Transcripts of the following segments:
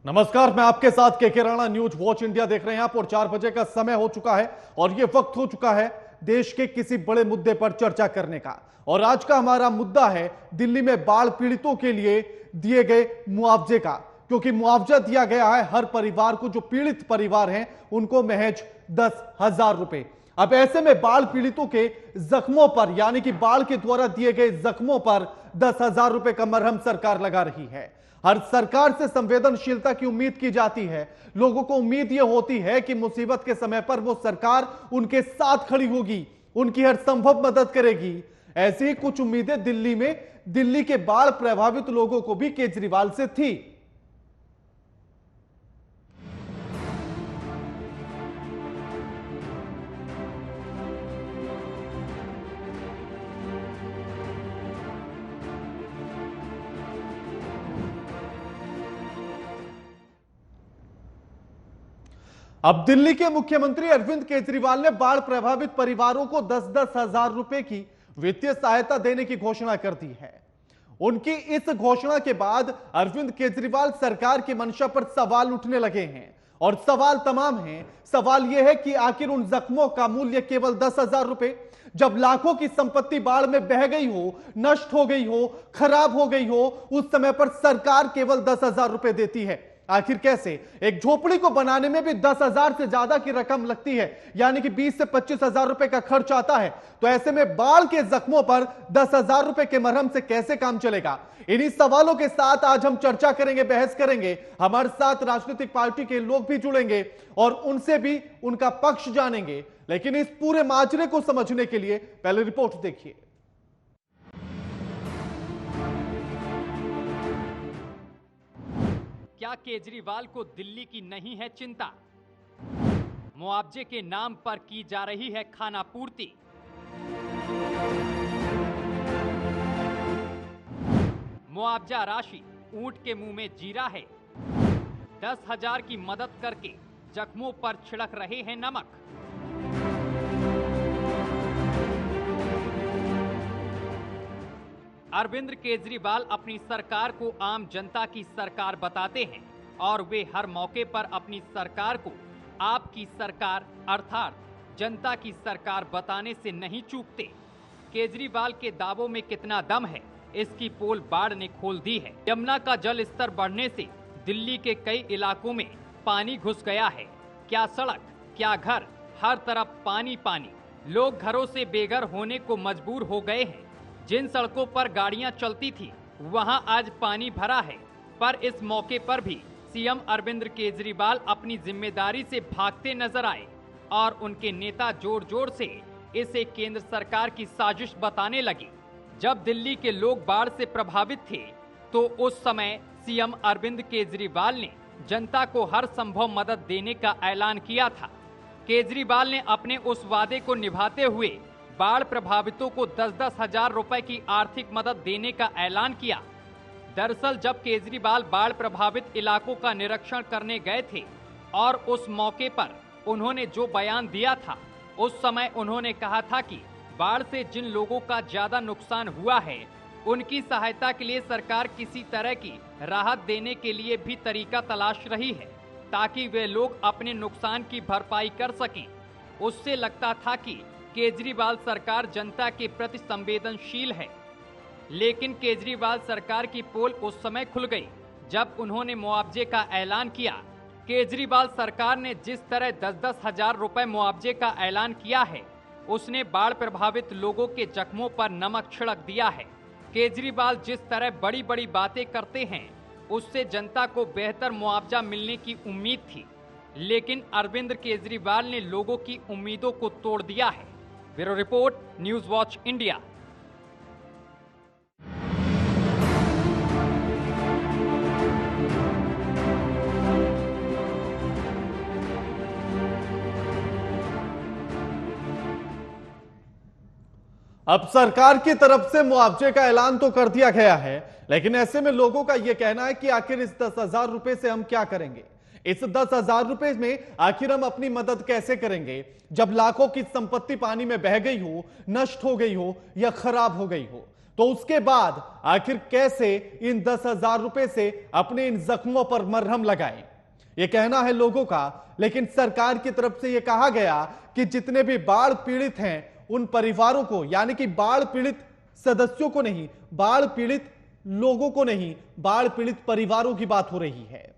नमस्कार, मैं आपके साथ के राणा। न्यूज वॉच इंडिया देख रहे हैं आप और 4 बजे का समय हो चुका है और यह वक्त हो चुका है देश के किसी बड़े मुद्दे पर चर्चा करने का। और आज का हमारा मुद्दा है दिल्ली में बाढ़ पीड़ितों के लिए दिए गए मुआवजे का, क्योंकि मुआवजा दिया गया है हर परिवार को। जो पीड़ित परिवार हैं उनको महज 10,000 रुपए। अब ऐसे में बाढ़ पीड़ितों के जख्मों पर, यानी कि बाढ़ के द्वारा दिए गए जख्मों पर 10,000 रुपए का मरहम सरकार लगा रही है। हर सरकार से संवेदनशीलता की उम्मीद की जाती है। लोगों को उम्मीद यह होती है कि मुसीबत के समय पर वो सरकार उनके साथ खड़ी होगी, उनकी हर संभव मदद करेगी। ऐसी ही कुछ उम्मीदें दिल्ली के बाढ़ प्रभावित लोगों को भी केजरीवाल से थी। अब दिल्ली के मुख्यमंत्री अरविंद केजरीवाल ने बाढ़ प्रभावित परिवारों को 10-10 हजार रुपए की वित्तीय सहायता देने की घोषणा कर दी है। उनकी इस घोषणा के बाद अरविंद केजरीवाल सरकार की मंशा पर सवाल उठने लगे हैं और सवाल तमाम हैं। सवाल यह है कि आखिर उन जख्मों का मूल्य केवल 10,000 रुपए, जब लाखों की संपत्ति बाढ़ में बह गई हो, नष्ट हो गई हो, खराब हो गई हो, उस समय पर सरकार केवल 10,000 रुपए देती है। आखिर कैसे? एक झोपड़ी को बनाने में भी 10,000 से ज्यादा की रकम लगती है, यानी कि 20 से 25,000 रुपए का खर्च आता है। तो ऐसे में बाढ़ के जख्मों पर 10,000 रुपए के मरहम से कैसे काम चलेगा? इन्हीं सवालों के साथ आज हम चर्चा करेंगे, बहस करेंगे। हमारे साथ राजनीतिक पार्टी के लोग भी जुड़ेंगे और उनसे भी उनका पक्ष जानेंगे। लेकिन इस पूरे माजरे को समझने के लिए पहले रिपोर्ट देखिए। क्या केजरीवाल को दिल्ली की नहीं है चिंता? मुआवजे के नाम पर की जा रही है खाना पूर्ति। मुआवजा राशि ऊंट के मुंह में जीरा है। 10,000 की मदद करके जख्मों पर छिड़क रहे हैं नमक। अरविंद केजरीवाल अपनी सरकार को आम जनता की सरकार बताते हैं और वे हर मौके पर अपनी सरकार को आपकी सरकार अर्थात जनता की सरकार बताने से नहीं चूकते। केजरीवाल के दावों में कितना दम है, इसकी पोल बाढ़ ने खोल दी है। यमुना का जल स्तर बढ़ने से दिल्ली के कई इलाकों में पानी घुस गया है। क्या सड़क, क्या घर, हर तरफ पानी पानी। लोग घरों से बेघर होने को मजबूर हो गए हैं। जिन सड़कों पर गाड़ियां चलती थी वहां आज पानी भरा है। पर इस मौके पर भी सीएम अरविंद केजरीवाल अपनी जिम्मेदारी से भागते नजर आए और उनके नेता जोर जोर से इसे केंद्र सरकार की साजिश बताने लगे। जब दिल्ली के लोग बाढ़ से प्रभावित थे तो उस समय सीएम अरविंद केजरीवाल ने जनता को हर संभव मदद देने का ऐलान किया था। केजरीवाल ने अपने उस वादे को निभाते हुए बाढ़ प्रभावितों को 10-10 हजार रुपए की आर्थिक मदद देने का ऐलान किया। दरअसल जब केजरीवाल बाढ़ प्रभावित इलाकों का निरीक्षण करने गए थे और उस मौके पर उन्होंने जो बयान दिया था, उस समय उन्होंने कहा था कि बाढ़ से जिन लोगों का ज्यादा नुकसान हुआ है उनकी सहायता के लिए सरकार किसी तरह की राहत देने के लिए भी तरीका तलाश रही है ताकि वे लोग अपने नुकसान की भरपाई कर सकें। उससे लगता था कि केजरीवाल सरकार जनता के प्रति संवेदनशील है, लेकिन केजरीवाल सरकार की पोल उस समय खुल गई जब उन्होंने मुआवजे का ऐलान किया। केजरीवाल सरकार ने जिस तरह 10-10 हजार रुपए मुआवजे का ऐलान किया है, उसने बाढ़ प्रभावित लोगों के जख्मों पर नमक छिड़क दिया है। केजरीवाल जिस तरह बड़ी बड़ी बातें करते हैं उससे जनता को बेहतर मुआवजा मिलने की उम्मीद थी, लेकिन अरविंद केजरीवाल ने लोगों की उम्मीदों को तोड़ दिया है। Bureau report, news watch India. अब सरकार की तरफ से मुआवजे का ऐलान तो कर दिया गया है, लेकिन ऐसे में लोगों का यह कहना है कि आखिर इस 10,000 रुपए से हम क्या करेंगे? इस 10,000 रुपए में आखिर हम अपनी मदद कैसे करेंगे जब लाखों की संपत्ति पानी में बह गई हो, नष्ट हो गई हो या खराब हो गई हो? तो उसके बाद आखिर कैसे इन 10,000 रुपए से अपने इन जख्मों पर मरहम लगाएं, यह कहना है लोगों का। लेकिन सरकार की तरफ से यह कहा गया कि जितने भी बाढ़ पीड़ित हैं उन परिवारों को, यानी कि बाढ़ पीड़ित सदस्यों को नहीं, बाढ़ पीड़ित लोगों को नहीं, बाढ़ पीड़ित परिवारों की बात हो रही है।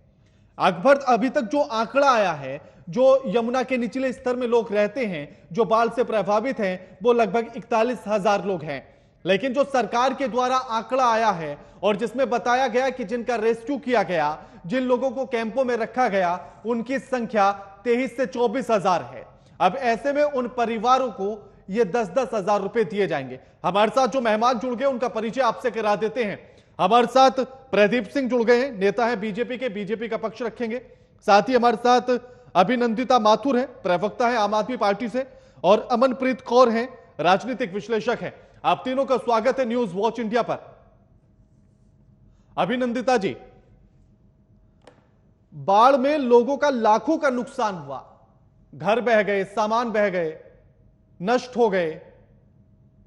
अभी तक जो आंकड़ा आया है, जो यमुना के निचले स्तर में लोग रहते हैं जो बाढ़ से प्रभावित हैं, वो लगभग 41,000 लोग हैं। लेकिन जो सरकार के द्वारा आंकड़ा आया है और जिसमें बताया गया कि जिनका रेस्क्यू किया गया, जिन लोगों को कैंपों में रखा गया, उनकी संख्या 23 से 24,000 है। अब ऐसे में उन परिवारों को ये 10-10,000 रुपए दिए जाएंगे। हमारे साथ जो मेहमान जुड़ गए उनका परिचय आपसे करा देते हैं। हमारे साथ प्रदीप सिंह जुड़ गए हैं, नेता है बीजेपी के, बीजेपी का पक्ष रखेंगे। साथ ही हमारे साथ अभिनंदिता माथुर है, प्रवक्ता है आम आदमी पार्टी से, और अमनप्रीत कौर हैं, राजनीतिक विश्लेषक हैं। आप तीनों का स्वागत है न्यूज वॉच इंडिया पर। अभिनंदिता जी, बाढ़ में लोगों का लाखों का नुकसान हुआ, घर बह गए, सामान बह गए, नष्ट हो गए,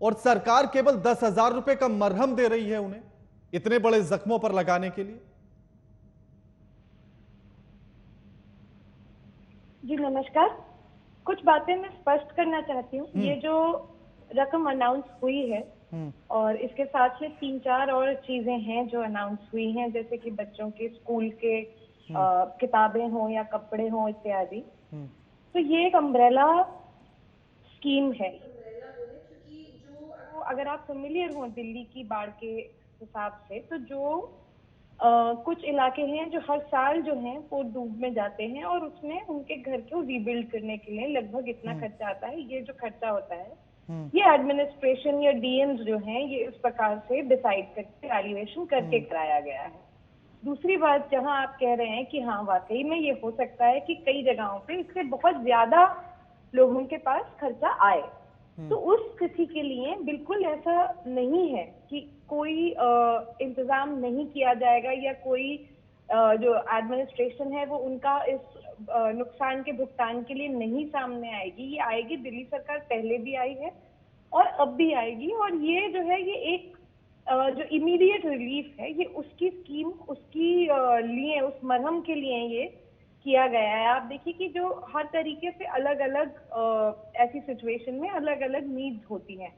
और सरकार केवल 10,000 रुपए का मरहम दे रही है उन्हें इतने बड़े जख्मों पर लगाने के लिए। जी नमस्कार। कुछ बातें मैं स्पष्ट करना चाहती हूँ। ये जो रकम अनाउंस हुई है और इसके साथ में 3-4 और चीजें हैं जो अनाउंस हुई हैं, जैसे कि बच्चों के स्कूल के किताबें हो या कपड़े हो इत्यादि। तो ये एक अम्ब्रेला स्कीम है। जो अगर आप फेमिलियर हो दिल्ली की बाढ़ के हिसाब से, तो जो कुछ इलाके हैं जो हर साल जो हैं वो डूब में जाते हैं और उसमें उनके घर को रीबिल्ड करने के लिए लगभग इतना खर्चा आता है। ये जो खर्चा होता है ये एडमिनिस्ट्रेशन या डीएम्स जो हैं ये इस प्रकार से डिसाइड करके वैल्यूएशन करके कराया गया है। दूसरी बात, जहां आप कह रहे हैं कि हाँ वाकई में ये हो सकता है कि कई जगहों पे इससे बहुत ज्यादा लोगों के पास खर्चा आए, तो उस स्थिति के लिए बिल्कुल ऐसा नहीं है कि कोई इंतजाम नहीं किया जाएगा या कोई जो एडमिनिस्ट्रेशन है वो उनका इस नुकसान के भुगतान के लिए नहीं सामने आएगी। ये आएगी, दिल्ली सरकार पहले भी आई है और अब भी आएगी। और ये जो है ये एक जो इमीडिएट रिलीफ है, ये उसकी स्कीम उसकी लिए उस मरहम के लिए ये किया गया है। आप देखिए कि जो हर तरीके से अलग अलग ऐसी सिचुएशन में अलग अलग नीड्स होती हैं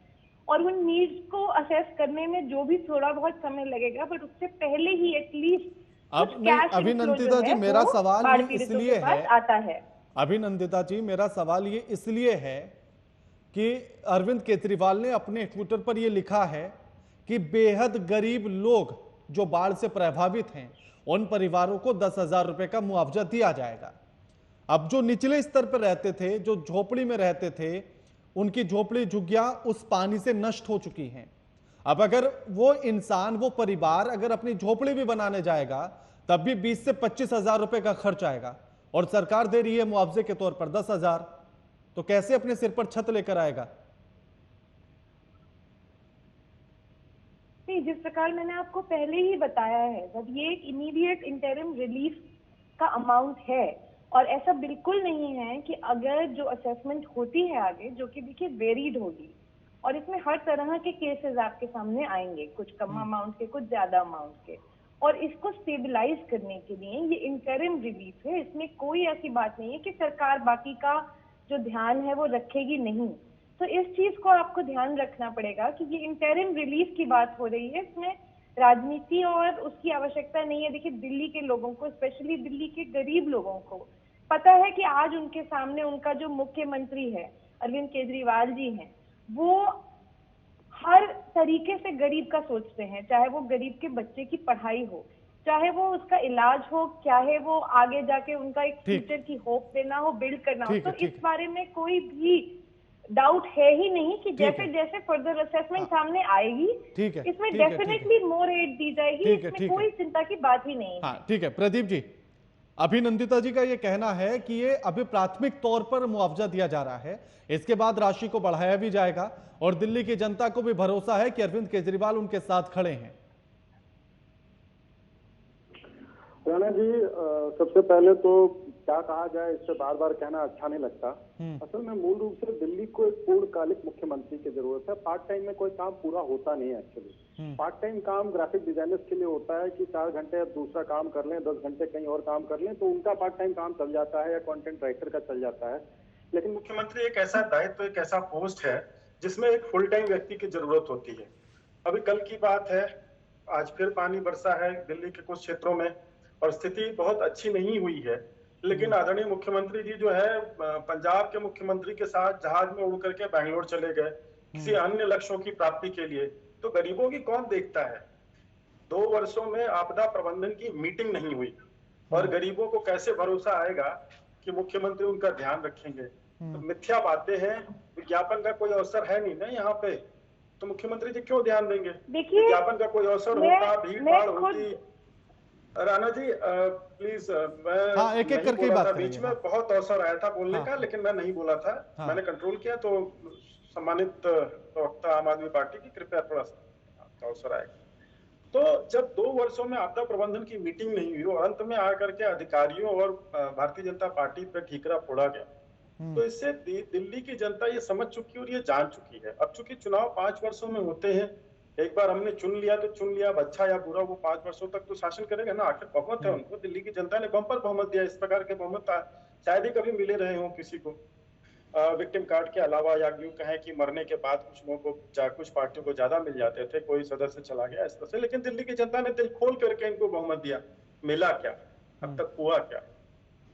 और उन नीड्स को असेस करने में जो भी थोड़ा बहुत समय लगेगा, बट उससे पहले ही एटलीस्ट अभिनंदिता जी, मेरा सवाल इसलिए है, आता है। अभिनंदिता जी, मेरा सवाल ये इसलिए है कि अरविंद केजरीवाल ने अपने ट्विटर पर यह लिखा है कि बेहद गरीब लोग जो बाढ़ से प्रभावित हैं उन परिवारों को 10,000 रुपए का मुआवजा दिया जाएगा। अब जो निचले स्तर पर रहते थे, जो झोपड़ी में रहते थे, उनकी झोपड़ी झुग्गियां उस पानी से नष्ट हो चुकी हैं। अब अगर वो इंसान, वो परिवार अगर अपनी झोपड़ी भी बनाने जाएगा तब भी 20 से 25,000 रुपए का खर्च आएगा और सरकार दे रही है मुआवजे के तौर पर 10,000, तो कैसे अपने सिर पर छत लेकर आएगा? जिस प्रकार मैंने आपको पहले ही बताया है, जब ये एक इमीडिएट इंटरिम रिलीफ का अमाउंट है और ऐसा बिल्कुल नहीं है कि अगर जो असेसमेंट होती है आगे, जो कि देखिए वेरीड होगी और इसमें हर तरह के केसेस आपके सामने आएंगे, कुछ कम अमाउंट के, कुछ ज्यादा अमाउंट के, और इसको स्टेबलाइज करने के लिए ये इंटरिम रिलीफ है। इसमें कोई ऐसी बात नहीं है कि सरकार बाकी का जो ध्यान है वो रखेगी नहीं। तो इस चीज को आपको ध्यान रखना पड़ेगा कि ये इंटरिम रिलीफ की बात हो रही है, इसमें राजनीति और उसकी आवश्यकता नहीं है। देखिए दिल्ली के लोगों को, स्पेशली दिल्ली के गरीब लोगों को पता है कि आज उनके सामने उनका जो मुख्यमंत्री है अरविंद केजरीवाल जी हैं, वो हर तरीके से गरीब का सोचते हैं, चाहे वो गरीब के बच्चे की पढ़ाई हो, चाहे वो उसका इलाज हो, चाहे वो आगे जाके उनका एक फ्यूचर की होप देना हो, बिल्ड करना हो। तो इस बारे में कोई भी डाउट है ही नहीं कि जैसे जैसे फर्दर असेसमेंट सामने आएगी इसमें डेफिनेटली मोर एड दी जाएगी, इसमें कोई चिंता की बात ही नहीं। हाँ ठीक है प्रदीप जी, अभिनंदिता जी का ये कहना है कि ये अभी प्राथमिक तौर पर मुआवजा दिया जा रहा है, इसके बाद राशि को बढ़ाया भी जाएगा और दिल्ली की जनता को भी भरोसा है कि अरविंद केजरीवाल उनके साथ खड़े हैं। राणा जी, सबसे पहले तो क्या कहा जाए, इससे बार बार कहना अच्छा नहीं लगता। असल में मूल रूप से दिल्ली को एक पूर्णकालिक मुख्यमंत्री की जरूरत है। पार्ट टाइम में कोई काम पूरा होता नहीं है एक्चुअली। पार्ट टाइम काम ग्राफिक डिजाइनर्स के लिए होता है कि 4 घंटे अब दूसरा काम कर लें, 10 घंटे कहीं और काम कर लें, तो उनका पार्ट टाइम काम चल जाता है, या कंटेंट राइटर का चल जाता है। लेकिन मुख्यमंत्री एक ऐसा दायित्व, एक ऐसा पोस्ट है जिसमें एक फुल टाइम व्यक्ति की जरूरत होती है। अभी कल की बात है, आज फिर पानी बरसा है दिल्ली के कुछ क्षेत्रों में और स्थिति बहुत अच्छी नहीं हुई है। लेकिन आदरणीय मुख्यमंत्री जी जो है पंजाब के मुख्यमंत्री के साथ जहाज में उड़ करके बैंगलोर चले गए किसी अन्य लक्ष्यों की प्राप्ति के लिए। तो गरीबों की कौन देखता है? 2 वर्षों में आपदा प्रबंधन की मीटिंग नहीं हुई और गरीबों को कैसे भरोसा आएगा कि मुख्यमंत्री उनका ध्यान रखेंगे? तो मिथ्या बातें हैं, विज्ञापन का कोई अवसर है नहीं ना यहाँ पे, तो मुख्यमंत्री जी क्यों ध्यान देंगे? विज्ञापन का कोई अवसर होता, भीड़ भाड़ होती। राणा जी प्लीज, मैं हाँ, एक एक करके बात बीच में बहुत अवसर आया था बोलने का, लेकिन मैं नहीं बोला था। मैंने कंट्रोल किया। तो सम्मानित प्रवक्ता आम आदमी पार्टी की, कृपया थोड़ा सा अवसर आएगा। तो जब 2 वर्षों में आपदा प्रबंधन की मीटिंग नहीं हुई और अंत में आकर के अधिकारियों और भारतीय जनता पार्टी पर ठीकरा फोड़ा गया, तो इससे दिल्ली की जनता ये समझ चुकी और ये जान चुकी है। अब चूंकि चुनाव 5 वर्षों में होते हैं, एक बार हमने चुन लिया तो चुन लिया, अब अच्छा या बुरा वो 5 वर्षों तक तो शासन करेगा ना, आखिर बहुमत है उनको। दिल्ली की जनता ने बम्पर बहुमत दिया, इस प्रकार के बहुमत शायद ही कभी मिले रहे हों किसी को, विक्टिम कार्ड के अलावा। या यूं कहें कि मरने के बाद कुछ लोगों को, कुछ पार्टियों को ज्यादा मिल जाते थे, कोई सदस्य चला गया इस तरह से। लेकिन दिल्ली की जनता ने दिल खोल करके इनको बहुमत दिया। मिला क्या? अब तक हुआ क्या?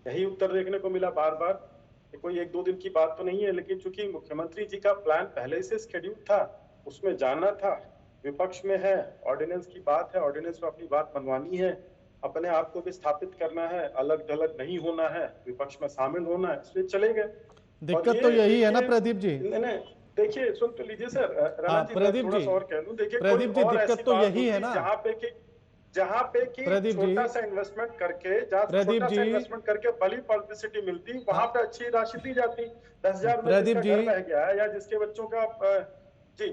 यही उत्तर देखने को मिला बार बार। कोई 1-2 दिन की बात तो नहीं है, लेकिन चूंकि मुख्यमंत्री जी का प्लान पहले से शेड्यूल था, उसमें जाना था, विपक्ष में है, ऑर्डिनेंस की बात है, ऑर्डिनेंस में अपनी बात मनवानी है, अपने आप को भी स्थापित करना है, अलग ढलग नहीं होना है, विपक्ष में शामिल होना है, इसलिए चले गए। दिक्कत तो यही है ना प्रदीप जी। नहीं, देखिए सुन तो लीजिए सर, राणा जी प्रदीप थोड़ा जी, सा और कह लूं। देखिए प्रदीप जी, दिक्कत तो यही है ना, जहाँ पे कि छोटा सा इन्वेस्टमेंट करके, छोटा सा इन्वेस्टमेंट करके बड़ी पब्लिसिटी मिलती, वहां पे अच्छी राशि दी जाती। 10,000 में जिसका घर बह गया है या जिसके बच्चों का जी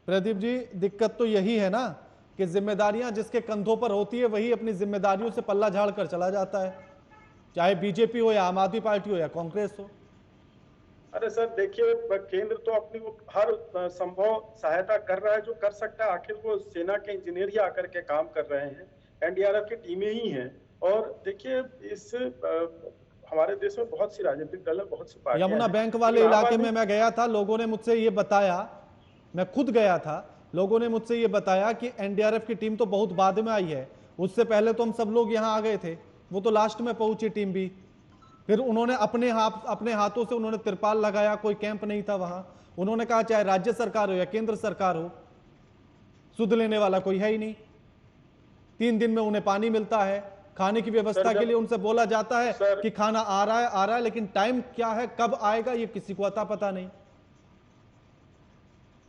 प्रदीप जी, दिक्कत तो यही है ना कि जिम्मेदारियां जिसके कंधों पर होती है वही अपनी जिम्मेदारियों से पल्ला झाड़ कर चला जाता है, चाहे बीजेपी हो या आम आदमी पार्टी हो या कांग्रेस हो। अरे सर देखिए, केंद्र तो अपनी हर संभव सहायता कर रहा है जो कर सकता है। आखिर वो सेना के इंजीनियर ही आकर के काम कर रहे हैं, एनडीआरएफ की टीमें ही हैं। और देखिए इस हमारे देश में बहुत सी राजनीतिक दल है, बहुत सी पार्टियां यमुना बैंक वाले इलाके में मैं गया था, लोगों ने मुझसे ये बताया, मैं खुद गया था, लोगों ने मुझसे ये बताया कि एनडीआरएफ की टीम तो बहुत बाद में आई है, उससे पहले तो हम सब लोग यहाँ आ गए थे, वो तो लास्ट में पहुंची टीम भी। फिर उन्होंने अपने हाथों से उन्होंने तिरपाल लगाया, कोई कैंप नहीं था वहां। उन्होंने कहा चाहे राज्य सरकार हो या केंद्र सरकार हो, सुध लेने वाला कोई है ही नहीं। 3 दिन में उन्हें पानी मिलता है, खाने की व्यवस्था के लिए उनसे बोला जाता है कि खाना आ रहा है, लेकिन टाइम क्या है, कब आएगा, ये किसी को अता पता नहीं।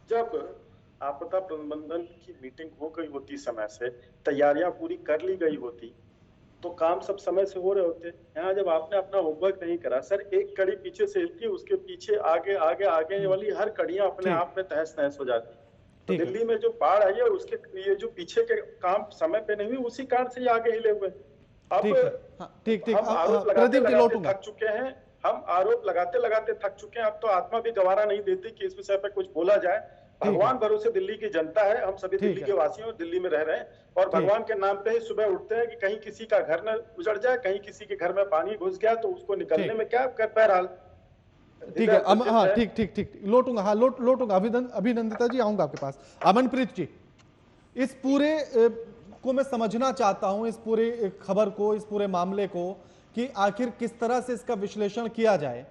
जब आपदा प्रबंधन की मीटिंग हो गई होती, समय से तैयारियां पूरी कर ली गई होती, तो काम सब समय से हो रहे होते। यहाँ जब आपने अपना होमवर्क नहीं करा सर, एक कड़ी पीछे से हिलती है, उसके पीछे आगे आगे आगे वाली हर कड़ियां अपने आप में तहस नहस हो जाती। तो दिल्ली में जो बाढ़ आई है उसके ये जो पीछे के काम समय पे नहीं हुई, उसी कारण से आगे हिले हुए। अब हम आरोप लगाते लगाते थक चुके हैं, हम आरोप लगाते लगाते थक चुके हैं। अब तो आत्मा भी गवारा नहीं देती कि इस विषय पे कुछ बोला जाए। भगवान भरोसे दिल्ली की जनता है, हम सभी दिल्ली के वासी हैं और दिल्ली में रह रहे हैं, और भगवान के नाम पे ही सुबह उठते हैं कि कहीं किसी का घर न उजड़ जाए, कहीं किसी के घर में पानी घुस गया तो उसको निकलने में क्या कर। बहरहाल ठीक है, हाँ ठीक लौटूंगा, हाँ लौटूंगा। अभिनंदिता जी आऊंगा आपके पास। अमनप्रीत जी, इस पूरे को मैं समझना चाहता हूं, इस पूरे खबर को, इस पूरे मामले को, कि आखिर किस तरह से इसका विश्लेषण किया जाए।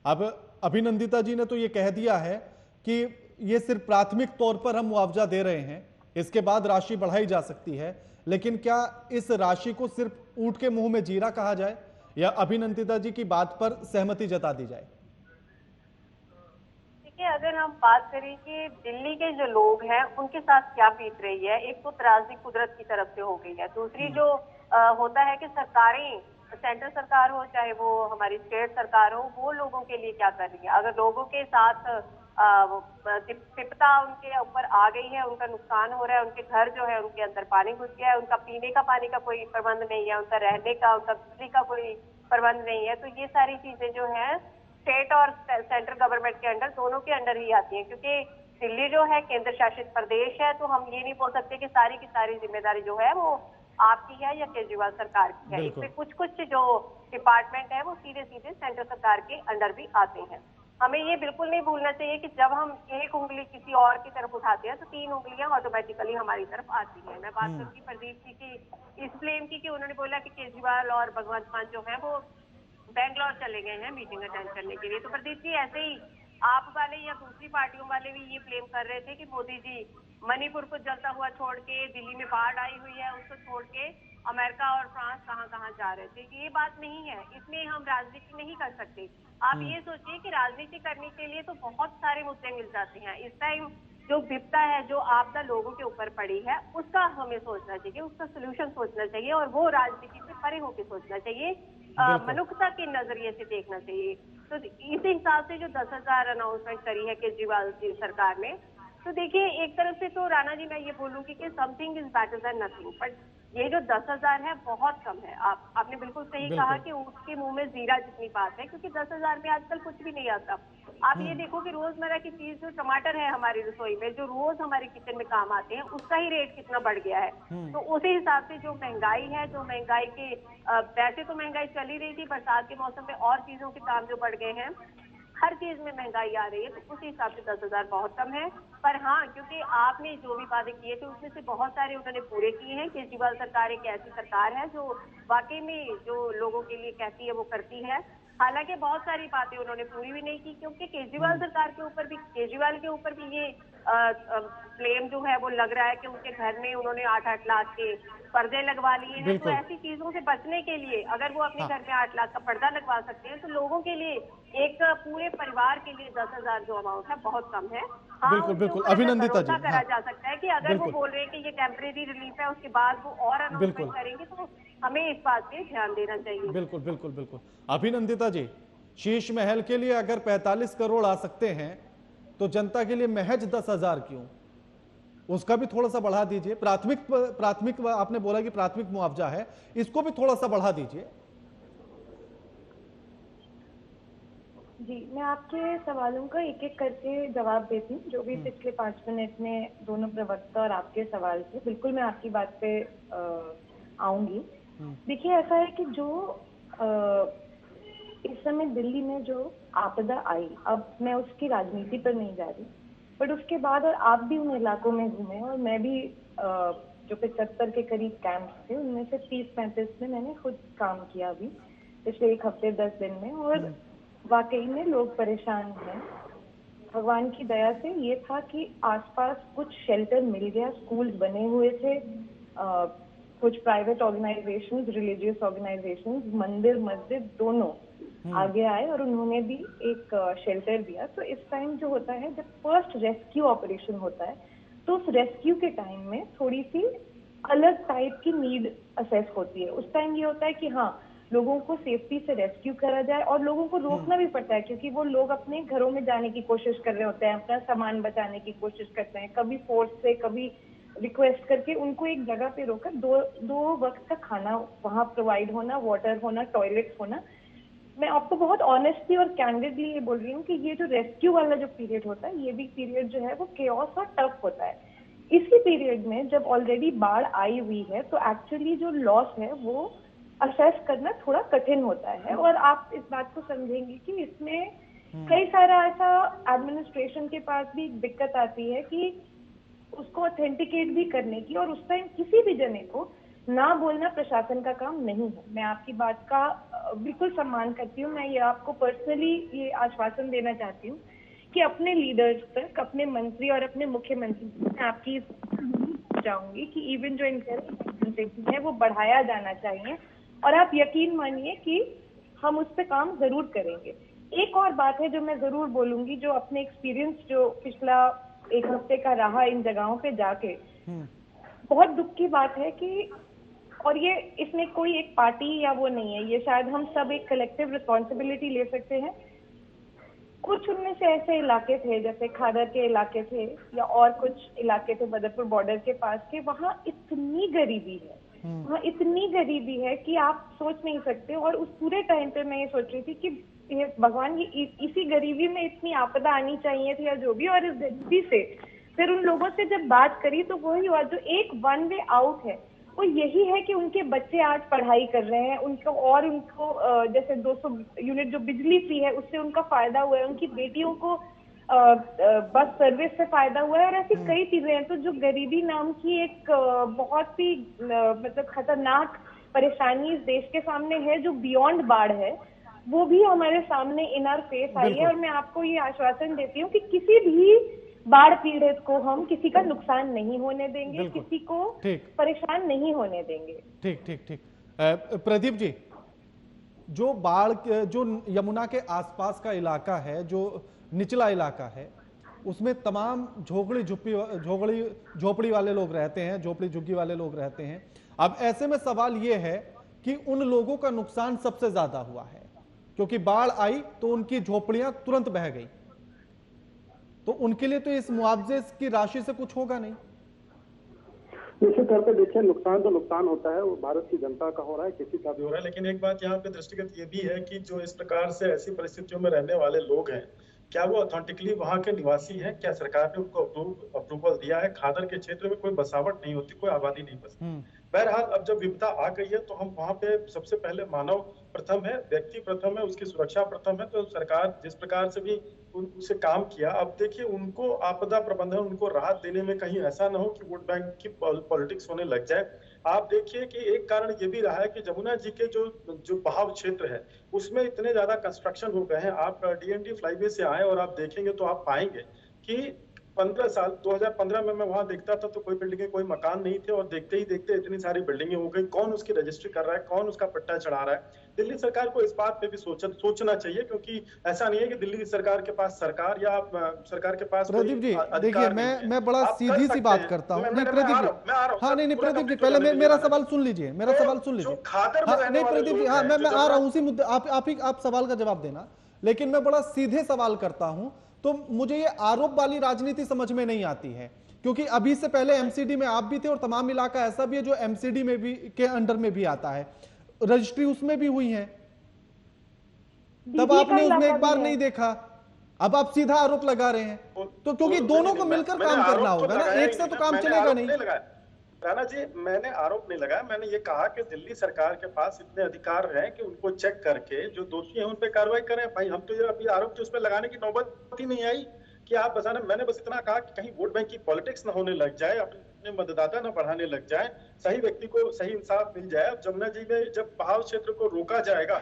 अब अभिनंदिता जी ने तो ये कह दिया है कि ये सिर्फ प्राथमिक तौर पर हम मुआवजा दे रहे हैं, इसके बाद राशि बढ़ाई जा सकती है, लेकिन क्या इस राशि को सिर्फ ऊंट के मुंह में जीरा कहा जाए या अभिनंदिता जी की बात पर सहमति जता दी जाए? देखिए, अगर हम बात करें कि दिल्ली के जो लोग हैं उनके साथ क्या बीत रही है, एक तो त्रासदी कुदरत की तरफ से हो गई है, दूसरी जो होता है कि सरकारें, सेंट्रल सरकार हो चाहे वो हमारी स्टेट सरकार हो, वो लोगों के लिए क्या कर रही है। अगर लोगों के साथ विपदा उनके ऊपर आ गई है, उनका नुकसान हो रहा है, उनके घर जो है उनके अंदर पानी घुस गया है, उनका पीने का पानी का कोई प्रबंध नहीं है, उनका रहने का, उनका बिजली का कोई प्रबंध नहीं है, तो ये सारी चीजें जो है स्टेट और सेंट्रल गवर्नमेंट के अंडर, दोनों के अंडर ही आती है। क्योंकि दिल्ली जो है केंद्र शासित प्रदेश है, तो हम ये नहीं बोल सकते कि सारी की सारी जिम्मेदारी जो है वो आपकी है या केजरीवाल सरकार की है। इसमें कुछ कुछ जो डिपार्टमेंट है वो सीधे सीधे सेंट्रल सरकार के अंडर भी आते हैं। हमें ये बिल्कुल नहीं भूलना चाहिए कि जब हम एक उंगली किसी और की तरफ उठाते हैं तो 3 उंगलियां ऑटोमेटिकली हमारी तरफ आती है। मैं बात करूंगी प्रदीप जी की इस ब्लेम की कि उन्होंने बोला कि केजरीवाल और भगवंत मान जो है वो बैंगलोर चले गए हैं मीटिंग अटेंड करने के लिए। तो प्रदीप जी ऐसे ही आप वाले या दूसरी पार्टियों वाले भी ये ब्लेम कर रहे थे कि मोदी जी मणिपुर को जलता हुआ छोड़ के, दिल्ली में बाढ़ आई हुई है उसको छोड़ के अमेरिका और फ्रांस कहाँ कहाँ जा रहे थे। ये बात नहीं है, इसमें हम राजनीति नहीं कर सकते। आप ये सोचिए कि राजनीति करने के लिए तो बहुत सारे मुद्दे मिल जाते हैं। इस टाइम जो विपदा है, जो आपदा लोगों के ऊपर पड़ी है, उसका हमें सोचना चाहिए, उसका सोल्यूशन सोचना चाहिए और वो राजनीति से परे होकर सोचना चाहिए, मनुष्यता के नजरिए से देखना चाहिए। तो इस हिसाब से जो 10,000 अनाउंसमेंट करी है केजरीवाल की सरकार ने, तो देखिए एक तरफ से तो राणा जी मैं ये बोलूंगी कि something is better than nothing, but ये जो 10,000 है बहुत कम है। आपने बिल्कुल सही कहा कि उसके मुंह में जीरा जितनी बात है, क्योंकि 10,000 में आजकल कुछ भी नहीं आता। आप ये देखो कि रोजमर्रा की चीज जो टमाटर है हमारी रसोई में, जो रोज हमारे किचन में काम आते हैं, उसका ही रेट कितना बढ़ गया है। तो उसी हिसाब से जो महंगाई है, जो महंगाई के वैसे तो महंगाई चल ही रही थी, बरसात के मौसम में और चीजों के दाम जो बढ़ गए हैं, हर चीज में महंगाई आ रही है, तो उस हिसाब से 10,000 बहुत कम है। पर हाँ, क्योंकि आपने जो भी वादे किए थे उसमें से बहुत सारे उन्होंने पूरे किए हैं। केजरीवाल सरकार एक ऐसी सरकार है जो वाकई में जो लोगों के लिए कहती है वो करती है। हालांकि बहुत सारी बातें उन्होंने पूरी भी नहीं की, क्योंकि केजरीवाल सरकार के ऊपर भी, केजरीवाल के ऊपर भी ये ब्लेम जो है वो लग रहा है कि उनके घर में उन्होंने 8-8 लाख के पर्दे लगवा लिए हैं। तो ऐसी चीजों से बचने के लिए अगर वो अपने घर में 8 लाख का पर्दा लगवा सकते हैं, तो लोगों के लिए, एक पूरे परिवार के लिए 10,000 जो अमाउंट है बहुत कम है। हाँ, बिल्कुल बिल्कुल अभिनंदिता जी, करा जा सकता है कि अगर वो बोल रहे हैं कि ये टेम्परेरी रिलीफ है, उसके बाद वो और अनाउंसमेंट करेंगे, तो हमें इस बात पे ध्यान देना चाहिए। बिल्कुल बिल्कुल बिल्कुल अभिनंदिता जी, शीश महल के लिए अगर 45 करोड़ आ सकते हैं तो जनता के लिए महज 10,000 क्यों? उसका भी थोड़ा सा बढ़ा दीजिए। प्राथमिक आपने बोला कि प्राथमिक मुआवजा है, इसको भी थोड़ा सा बढ़ा दीजिए। जी, मैं आपके सवालों का एक एक करके जवाब देती हूँ। जो भी पिछले 5 मिनट में दोनों प्रवक्ता और आपके सवाल थे, बिल्कुल मैं आपकी बात पे आऊंगी। देखिए, ऐसा है कि जो इस समय दिल्ली में जो आपदा आई, अब मैं उसकी राजनीति पर नहीं जा रही, बट उसके बाद और आप भी उन इलाकों में घूमे और मैं भी जो 75 के करीब कैंप्स थे उनमें से 30-35 में मैंने खुद काम किया अभी पिछले 1 हफ्ते 10 दिन में, और वाकई में लोग परेशान हैं। भगवान की दया से ये था कि आसपास कुछ शेल्टर मिल गया, स्कूल्स बने हुए थे, कुछ प्राइवेट ऑर्गेनाइजेशंस, रिलीजियस ऑर्गेनाइजेशंस, मंदिर मस्जिद दोनों आगे आए और उन्होंने भी एक शेल्टर दिया। तो इस टाइम जो होता है, जब फर्स्ट रेस्क्यू ऑपरेशन होता है, तो उस रेस्क्यू के टाइम में थोड़ी सी अलग टाइप की नीड असेस होती है। उस टाइम ये होता है कि हाँ, लोगों को सेफ्टी से रेस्क्यू करा जाए, और लोगों को रोकना भी पड़ता है क्योंकि वो लोग अपने घरों में जाने की कोशिश कर रहे होते हैं, अपना सामान बचाने की कोशिश करते हैं, कभी फोर्स से, कभी रिक्वेस्ट करके उनको एक जगह पे रोकर दो वक्त का खाना वहां प्रोवाइड होना, वाटर होना, टॉयलेट्स होना। मैं आपको बहुत ऑनेस्टली और कैंडिडली ये बोल रही हूँ कि ये जो रेस्क्यू वाला जो पीरियड होता है, ये भी पीरियड जो है वो केओस और टफ होता है। इसी पीरियड में जब ऑलरेडी बाढ़ आई हुई है, तो एक्चुअली जो लॉस है वो असेस करना थोड़ा कठिन होता है। और आप इस बात को समझेंगे कि इसमें कई सारा ऐसा एडमिनिस्ट्रेशन के पास भी दिक्कत आती है कि उसको ऑथेंटिकेट भी करने की, और उस टाइम किसी भी जने को ना बोलना प्रशासन का काम नहीं है। मैं आपकी बात का बिल्कुल सम्मान करती हूँ। मैं ये आपको पर्सनली ये आश्वासन देना चाहती हूँ कि अपने लीडर्स तक, अपने मंत्री और अपने मुख्यमंत्री, मैं आपकी चाहूंगी कि इवन जो इंसेंटिव है वो बढ़ाया जाना चाहिए, और आप यकीन मानिए कि हम उस पर काम जरूर करेंगे। एक और बात है जो मैं जरूर बोलूंगी, जो अपने एक्सपीरियंस जो पिछला 1 हफ्ते का रहा इन जगहों पे जाके, बहुत दुख की बात है कि, और ये इसमें कोई एक पार्टी या वो नहीं है, ये शायद हम सब एक कलेक्टिव रिस्पॉन्सिबिलिटी ले सकते हैं। कुछ उनमें से ऐसे इलाके थे, जैसे खादर के इलाके थे या और कुछ इलाके थे बदरपुर बॉर्डर के पास के, वहां इतनी गरीबी है, वहाँ इतनी गरीबी है कि आप सोच नहीं सकते। और उस पूरे टाइम पे मैं ये सोच रही थी कि ये भगवान, ये इसी गरीबी में इतनी आपदा आनी चाहिए थी या जो भी। और इस गरीबी से फिर उन लोगों से जब बात करी तो वही हुआ, जो एक वन वे आउट है वो यही है कि उनके बच्चे आज पढ़ाई कर रहे हैं, उनको जैसे 200 यूनिट जो बिजली फ्री है उससे उनका फायदा हुआ है, उनकी बेटियों को बस सर्विस से फायदा हुआ है, और ऐसी कई चीजें हैं। तो जो गरीबी नाम की एक बहुत ही मतलब खतरनाक परेशानी इस देश के सामने है, जो बियॉन्ड बाढ़ है, वो भी हमारे सामने इन आवर फेस आई है। और मैं आपको ये आश्वासन देती हूँ कि किसी भी बाढ़ पीड़ित को हम किसी का नुकसान नहीं होने देंगे, किसी को परेशान नहीं होने देंगे। ठीक ठीक ठीक। प्रदीप जी, जो बाढ़ जो यमुना के आसपास का इलाका है, जो निचला इलाका है, उसमें तमाम झोपड़ी वाले लोग रहते हैं, झोपड़ी झुग्गी वाले लोग रहते हैं। अब ऐसे में सवाल यह है कि उन लोगों का नुकसान सबसे ज्यादा हुआ है, क्योंकि बाढ़ आई तो उनकी झोपड़ियां तुरंत बह गई, तो उनके लिए तो इस मुआवजे की राशि से कुछ होगा नहीं। निश्चित तौर पर देखिए, नुकसान तो नुकसान होता है, वो भारत की जनता का हो रहा है, किसी का भी हो रहा है। लेकिन एक बात यहाँ पे दृष्टिगत ये भी है कि जो इस प्रकार से ऐसी परिस्थितियों में रहने वाले लोग हैं, क्या वो ऑथेंटिकली वहां के निवासी हैं? क्या सरकार ने उनको अप्रूवल दिया है? खादर के क्षेत्र में कोई बसावट नहीं होती, कोई आबादी नहीं बसती। बहरहाल अब जब विपदा आ गई है तो हम वहां पे सबसे पहले मानव प्रथम है, व्यक्ति प्रथम है, उसकी सुरक्षा प्रथम है। तो सरकार जिस प्रकार से भी उनसे काम किया, अब देखिए उनको आपदा प्रबंधन, उनको राहत देने में कहीं ऐसा ना हो कि वोट बैंक की पॉलिटिक्स होने लग जाए। आप देखिए कि एक कारण ये भी रहा है कि जमुना जी के जो बहाव क्षेत्र है उसमें इतने ज्यादा कंस्ट्रक्शन हो गए हैं। आप डीएनडी फ्लाईवे से आए और आप देखेंगे तो आप पाएंगे कि 15 साल 2015 में मैं वहां देखता था तो कोई बिल्डिंगें, कोई मकान नहीं थे, और देखते ही देखते इतनी सारी बिल्डिंगें हो गई। कौन उसकी रजिस्ट्री कर रहा है, कौन उसका पट्टा चढ़ा रहा है? दिल्ली सरकार को इस बात पे भी सोचना चाहिए, क्योंकि ऐसा नहीं है कि दिल्ली सरकार के पास सरकार या सरकार के पास। प्रदीप जी देखिए, मैं बड़ा सीधी सी बात करता हूँ। नहीं प्रदीप जी, हाँ नहीं प्रदीप जी, पहले मेरा सवाल सुन लीजिए, मेरा सवाल सुन लीजिए। नहीं प्रदीप जी, हाँ मैं आ रहा हूँ उसी मुद्दे, आप सवाल का जवाब देना, लेकिन मैं बड़ा सीधे सवाल करता हूं। तो मुझे ये आरोप वाली राजनीति समझ में नहीं आती है, क्योंकि अभी से पहले एमसीडी में आप भी थे और तमाम इलाका ऐसा भी है जो एमसीडी में भी के अंडर में भी आता है, रजिस्ट्री उसमें भी हुई है, तब आपने उसमें एक बार नहीं देखा, अब आप सीधा आरोप लगा रहे हैं। तो क्योंकि दोनों को मिलकर काम करना होगा ना, एक से तो काम चलेगा नहीं। राणा जी, मैंने आरोप नहीं लगाया, मैंने ये कहा कि दिल्ली सरकार के पास इतने अधिकार हैं कि उनको चेक करके जो दोषी हैं उन पे कार्रवाई करें। भाई हम तो ये अभी आरोप जो उस पर लगाने की नौबत ही नहीं आई कि आप बताना। मैंने बस इतना कहा कि कहीं वोट बैंक की पॉलिटिक्स न होने लग जाए, अपने मतदाता न बढ़ाने लग जाए, सही व्यक्ति को सही इंसाफ मिल जाए। अब जमुना जी में जब बहाव क्षेत्र को रोका जाएगा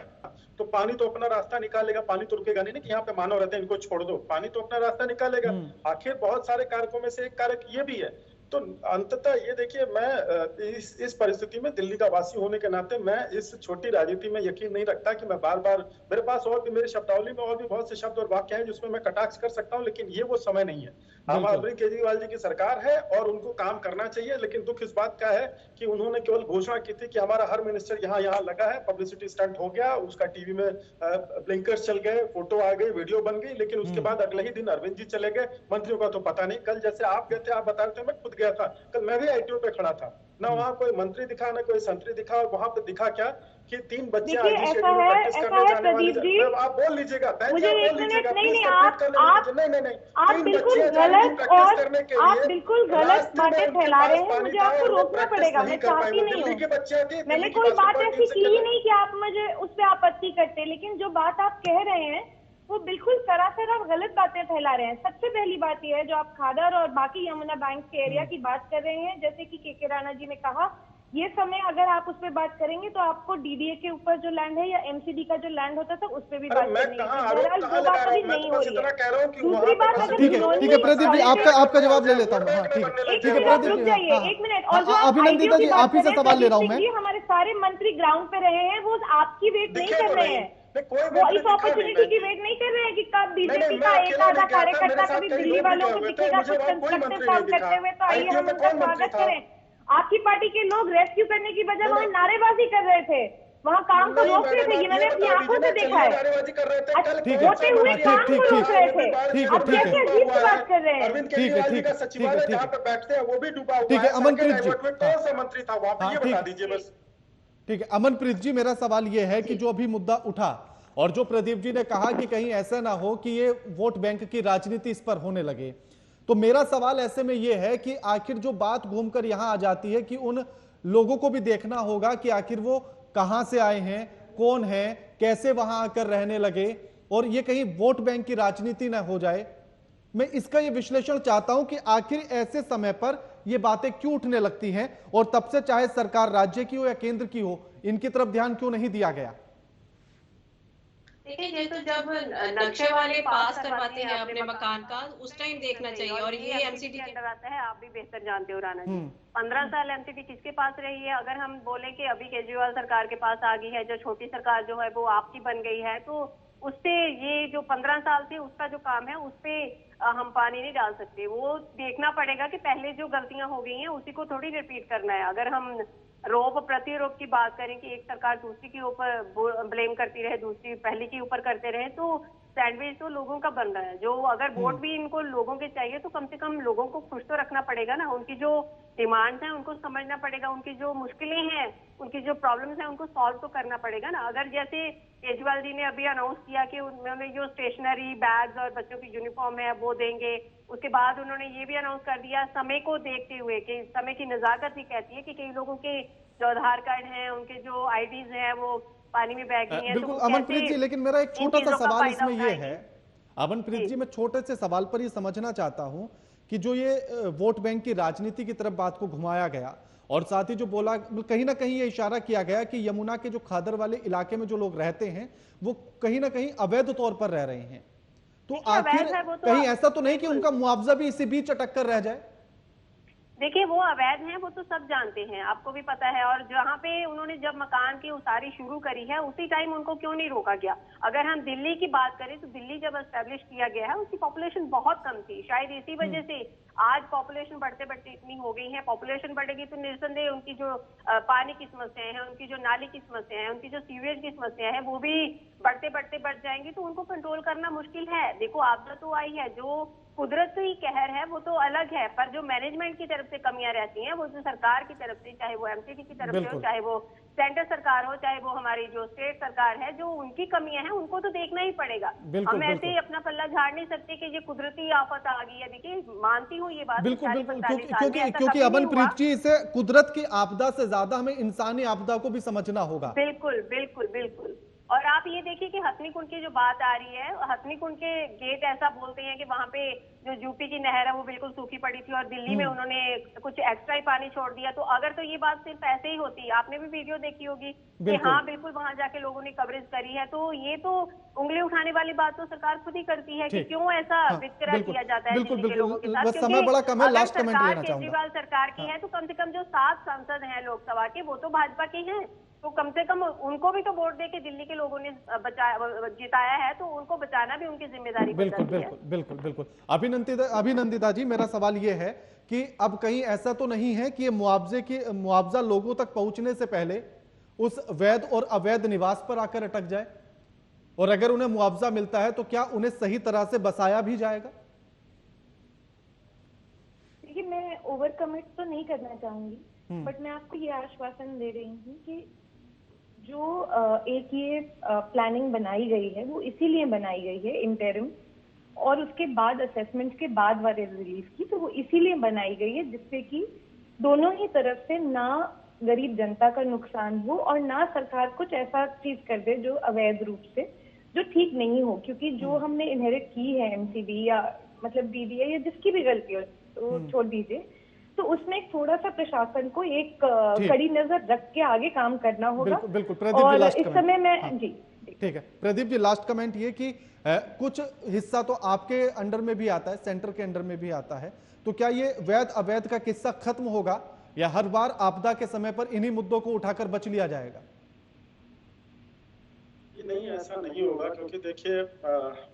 तो पानी तो अपना रास्ता निकालेगा, पानी तो रुकेगा नहीं कि यहाँ पे मानव रहते हैं इनको छोड़ दो, पानी तो अपना रास्ता निकालेगा। आखिर बहुत सारे कारकों में से एक कारक ये भी है। तो अंततः ये देखिए, मैं इस परिस्थिति में दिल्ली का वासी होने के नाते मैं इस छोटी राजनीति में यकीन नहीं रखता कि मैं बार बार, मेरे पास और भी, मेरे शब्दावली में और भी बहुत से शब्द और वाक्य हैं जिसमें मैं कटाक्ष कर सकता हूं, लेकिन ये वो समय नहीं है। हम अरविंद केजरीवाल जी की सरकार है और उनको काम करना चाहिए, लेकिन दुख इस बात का है कि उन्होंने केवल घोषणा की थी कि हमारा हर मिनिस्टर यहाँ लगा है, पब्लिसिटी स्टंट हो गया, उसका टीवी में ब्लिंकर्स चल गए, फोटो आ गई, वीडियो बन गई, लेकिन उसके बाद अगले ही दिन अरविंद जी चले गए, मंत्रियों का तो पता नहीं। कल जैसे आप गए थे, आप बता रहे थे, मैं खुद गया था, कल मैं भी आईटीओ पे खड़ा था, ना वहाँ कोई मंत्री दिखा ना कोई संतरी दिखा, और वहां पे दिखा क्या कि 3 बच्चे आप बोल लीजिएगा, आप बिल्कुल गलत बातें फैला रहे हैं, मुझे आपको रोकना पड़ेगा, मैं चाहती नहीं हूँ, मैंने कोई बात ऐसी की ही नहीं कि आप मुझे उस पर आपत्ति करते, लेकिन जो बात आप कह रहे हैं वो बिल्कुल सरासर और गलत बातें फैला रहे हैं। सबसे पहली बात यह है, जो आप खादर और बाकी यमुना बैंक के एरिया की बात कर रहे हैं, जैसे कि के राणा जी ने कहा, ये समय अगर आप उस पर बात करेंगे तो आपको डीडीए के ऊपर जो लैंड है या एमसीडी का जो लैंड होता था उस पर भी बात करनी है। बहरहाल वो बात अभी नहीं हो रही है। दूसरी बात, ठीक है प्रदीप जी, आपका जवाब ले लेता हूँ। ठीक है प्रदीप जी, एक मिनट, और अभिनंदिता जी आप ही से सवाल ले रहा हूँ मैं। हमारे सारे मंत्री ग्राउंड पे रहे हैं, वो आपकी वेट नहीं कर रहे हैं, वो इस अपॉर्चुनिटी की वेट नहीं कर रहे हैं कि कब बीजेपी का एक आधा कार्यकर्ता कभी दिल्ली वालों को दिखेगा कुछ कंस्ट्रक्टिव काम करते हुए, तो आइए हम उनका स्वागत करें। आपकी पार्टी के लोग रेस्क्यू करने की बजाय वहां नारेबाजी कर रहे थे वहाँ काम को रोक रहे थे, ये मैंने अपनी आंखों से देखा है। होते हुए काम को रोक रहे थे। अब कैसे अजीब सी बात कर रहे हैं। अरविंद केजरीवाल जी का सचिवालय जहाँ पे बैठते हैं वो भी डूबा हुआ है। अमनप्रीत जी, कौन सा मंत्री था वहाँ पे, ये बता दीजिए बस। ठीक है अमनप्रीत जी, मेरा सवाल यह है कि जो अभी मुद्दा उठा और जो प्रदीप जी ने कहा कि कहीं ऐसा ना हो कि ये वोट बैंक की राजनीति इस पर होने लगे, तो मेरा सवाल ऐसे में यह है कि आखिर जो बात घूमकर यहां आ जाती है कि उन लोगों को भी देखना होगा कि आखिर वो कहां से आए हैं, कौन है, कैसे वहां आकर रहने लगे, और ये कहीं वोट बैंक की राजनीति ना हो जाए। मैं इसका ये विश्लेषण चाहता हूं कि आखिर ऐसे समय पर ये बातें क्यों उठने लगती हैं और तब से चाहे सरकार राज्य की हो या केंद्र की हो, इनकी तरफ ध्यान क्यों नहीं दिया गया। देखिए, ये तो जब नक्शे वाले पास करवाते हैं अपने मकान का, उस टाइम देखना चाहिए। और ये एमसीडी के अंदर आता है, आप भी बेहतर जानते हो राणा जी। 15 साल एमसीडी किसके पास रही है? अगर हम बोले कि अभी केजरीवाल सरकार के पास आ गई है, जो छोटी सरकार जो है वो आपकी बन गई है, तो उससे ये जो 15 साल से उसका जो काम है उस पे हम पानी नहीं डाल सकते। वो देखना पड़ेगा कि पहले जो गलतियां हो गई हैं उसी को थोड़ी रिपीट करना है। अगर हम रोप प्रतिरोप की बात करें कि एक सरकार दूसरी के ऊपर ब्लेम करती रहे, दूसरी पहली के ऊपर करते रहे, तो सैंडविच तो लोगों का बन रहा है। जो अगर वोट भी इनको लोगों के चाहिए तो कम से कम लोगों को खुश तो रखना पड़ेगा ना। उनकी जो डिमांड्स हैं उनको समझना पड़ेगा, उनकी जो मुश्किलें हैं, उनकी जो प्रॉब्लम्स हैं उनको सॉल्व तो करना पड़ेगा ना। अगर जैसे केजरीवाल जी ने अभी अनाउंस किया कि उन्होंने जो स्टेशनरी बैग्स और बच्चों की यूनिफॉर्म है वो देंगे, उसके बाद उन्होंने ये भी अनाउंस कर दिया समय को देखते हुए कि समय की नजाकत भी कहती है कि कई लोगों के जो आधार कार्ड हैं, उनके जो आईडीज हैं वो पानी में बह गई हैं। बिल्कुल अमनप्रीत जी, लेकिन मेरा एक छोटा सा सवाल इसमें ये है, अमनप्रीत जी, मैं छोटे से सवाल पर ये समझना चाहता हूं कि जो ये वोट बैंक की राजनीति की तरफ बात को घुमाया गया और साथ ही जो बोला, कहीं ना कहीं ये इशारा किया गया कि यमुना के जो खादर वाले इलाके में जो लोग रहते हैं वो कहीं ना कहीं अवैध तौर पर रह रहे हैं, तो आखिर कहीं ऐसा तो नहीं कि उनका मुआवजा भी इसी बीच अटक कर रह जाए। देखिए, वो अवैध हैं, वो तो सब जानते हैं, आपको भी पता है। और जहाँ पे उन्होंने जब मकान की उसारी शुरू करी है उसी टाइम उनको क्यों नहीं रोका गया? अगर हम दिल्ली की बात करें तो दिल्ली जब एस्टेब्लिश किया गया है उसकी पॉपुलेशन बहुत कम थी। शायद इसी वजह से आज पॉपुलेशन बढ़ते बढ़ते इतनी हो गई है। पॉपुलेशन बढ़ेगी तो निस्संदेह उनकी जो पानी की समस्याएं हैं, उनकी जो नाली की समस्या है, उनकी जो सीवेज की समस्या है, वो भी बढ़ते बढ़ते बढ़ जाएंगी, तो उनको कंट्रोल करना मुश्किल है। देखो, आपदा तो आई है, जो कुदरत ही कहर है वो तो अलग है, पर जो मैनेजमेंट की तरफ से कमियां रहती हैं वो जो सरकार की तरफ से, चाहे वो एमसीडी की तरफ से हो, चाहे वो सेंटर सरकार हो, चाहे वो हमारी जो स्टेट सरकार है, जो उनकी कमियां हैं उनको तो देखना ही पड़ेगा। हम ऐसे ही अपना पल्ला झाड़ नहीं सकते कि ये कुदरती आफत आ गई है। देखिए, मानती हूँ ये बात, बिल्कुल बिल्कुल, क्योंकि अमनप्रीत जी, इसे कुदरत की आपदा से ज्यादा हमें इंसानी आपदा को भी समझना होगा। बिल्कुल बिल्कुल बिल्कुल। और आप ये देखिए कि हथनीकुंड की जो बात आ रही है, हथनीकुंड के गेट ऐसा बोलते हैं कि वहां पे जो यूपी की नहर है वो बिल्कुल सूखी पड़ी थी और दिल्ली में उन्होंने कुछ एक्स्ट्रा ही पानी छोड़ दिया। तो अगर तो ये बात सिर्फ ऐसे ही होती, आपने भी वीडियो देखी होगी कि हाँ बिल्कुल वहां जाके लोगों ने कवरेज करी है, तो ये तो उंगली उठाने वाली बात तो सरकार खुद ही करती है कि क्यों ऐसा वितकरा किया जाता है दिल्ली के लोगों के साथ। समय बड़ा कम है, लास्ट कमेंट लेना चाहूंगा। केजरीवाल सरकार की है तो कम से कम जो 7 सांसद हैं लोकसभा के वो तो भाजपा के हैं, तो कम से कम उनको भी तो वोट देके दिल्ली के लोगों ने जिताया है, तो उनको बचाना भी उनकी जिम्मेदारी। बिल्कुल बिल्कुल बिल्कुल बिल्कुल। अभिनंदिता जी, मेरा सवाल ये है कि अब कहीं ऐसा तो नहीं है कि ये मुआवजा लोगों तक पहुंचने से पहले उस वैध और अवैध निवास पर आकर अटक जाए, और अगर उन्हें मुआवजा मिलता है तो क्या उन्हें सही तरह से बसाया भी जाएगा? देखिए, मैं ओवर कमिट तो नहीं करना चाहूंगी, बट मैं आपको ये आश्वासन दे रही हूँ कि जो एक ये प्लानिंग बनाई गई है वो इसीलिए बनाई गई है इंटरिम, और उसके बाद असेसमेंट के बाद वाले रिलीफ की, तो वो इसीलिए बनाई गई है जिससे कि दोनों ही तरफ से ना गरीब जनता का नुकसान हो और ना सरकार कुछ ऐसा चीज कर दे जो अवैध रूप से, जो ठीक नहीं हो। क्योंकि जो हमने इनहेरिट की है एमसीडी या मतलब बीडीए या जिसकी भी गलती हो तो छोड़ दीजिए, तो उसमें थोड़ा सा प्रशासन को एक कड़ी नजर रख के आगे काम करना होगा। बिल्कुल प्रदीप और जी, लास्ट इस समय मैं हाँ, जी ठीक है प्रदीप जी, लास्ट कमेंट ये कि कुछ हिस्सा तो आपके अंडर में भी आता है, सेंटर के अंडर में भी आता है, तो क्या ये वैध अवैध का किस्सा खत्म होगा या हर बार आपदा के समय पर इन्हीं मुद्दों को उठाकर बच लिया जाएगा? नहीं, ऐसा नहीं होगा, क्योंकि देखिए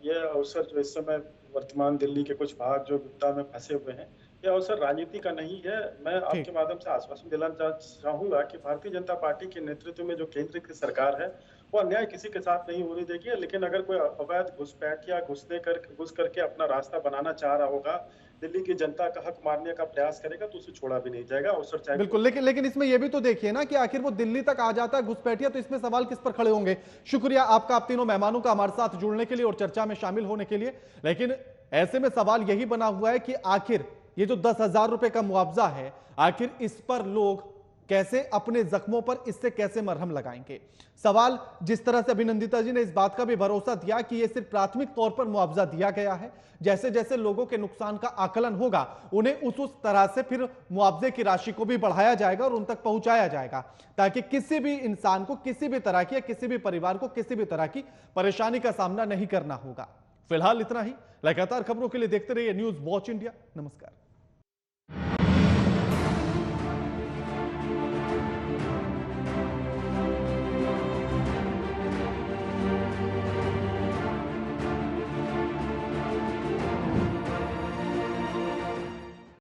ये अवसर जो इस समय वर्तमान दिल्ली के कुछ भाग जो विपदा में फंसे हुए हैं, यह अवसर राजनीति का नहीं है। मैं आपके माध्यम से आश्वासन दिलाना चाहूंगा कि भारतीय जनता पार्टी के नेतृत्व में जो केंद्र की सरकार है वो अन्याय किसी के साथ नहीं होने देगी। लेकिन अगर कोई अवैध घुसपैठ या घुस करके अपना रास्ता बनाना चाह रहा होगा, दिल्ली की जनता का हक मारने का प्रयास करेगा, तो उसे छोड़ा भी नहीं जाएगा। अवसर चाहे बिल्कुल, लेकिन इसमें यह भी तो देखिए ना कि आखिर वो दिल्ली तक आ जाता है घुसपैठिया, तो इसमें सवाल किस पर खड़े होंगे। शुक्रिया आपका, आप तीनों मेहमानों का हमारे साथ जुड़ने के लिए और चर्चा में शामिल होने के लिए। लेकिन ऐसे में सवाल यही बना हुआ है कि आखिर ये जो 10,000 रुपए का मुआवजा है, आखिर इस पर लोग कैसे अपने जख्मों पर इससे कैसे मरहम लगाएंगे। सवाल जिस तरह से अभिनंदिता जी ने इस बात का भी भरोसा दिया कि यह सिर्फ प्राथमिक तौर पर मुआवजा दिया गया है, जैसे जैसे लोगों के नुकसान का आकलन होगा उन्हें उस तरह से फिर मुआवजे की राशि को भी बढ़ाया जाएगा और उन तक पहुंचाया जाएगा, ताकि किसी भी इंसान को किसी भी तरह की या किसी भी परिवार को किसी भी तरह की परेशानी का सामना नहीं करना होगा। फिलहाल इतना ही। लगातार खबरों के लिए देखते रहिए न्यूज़ वॉच इंडिया। नमस्कार।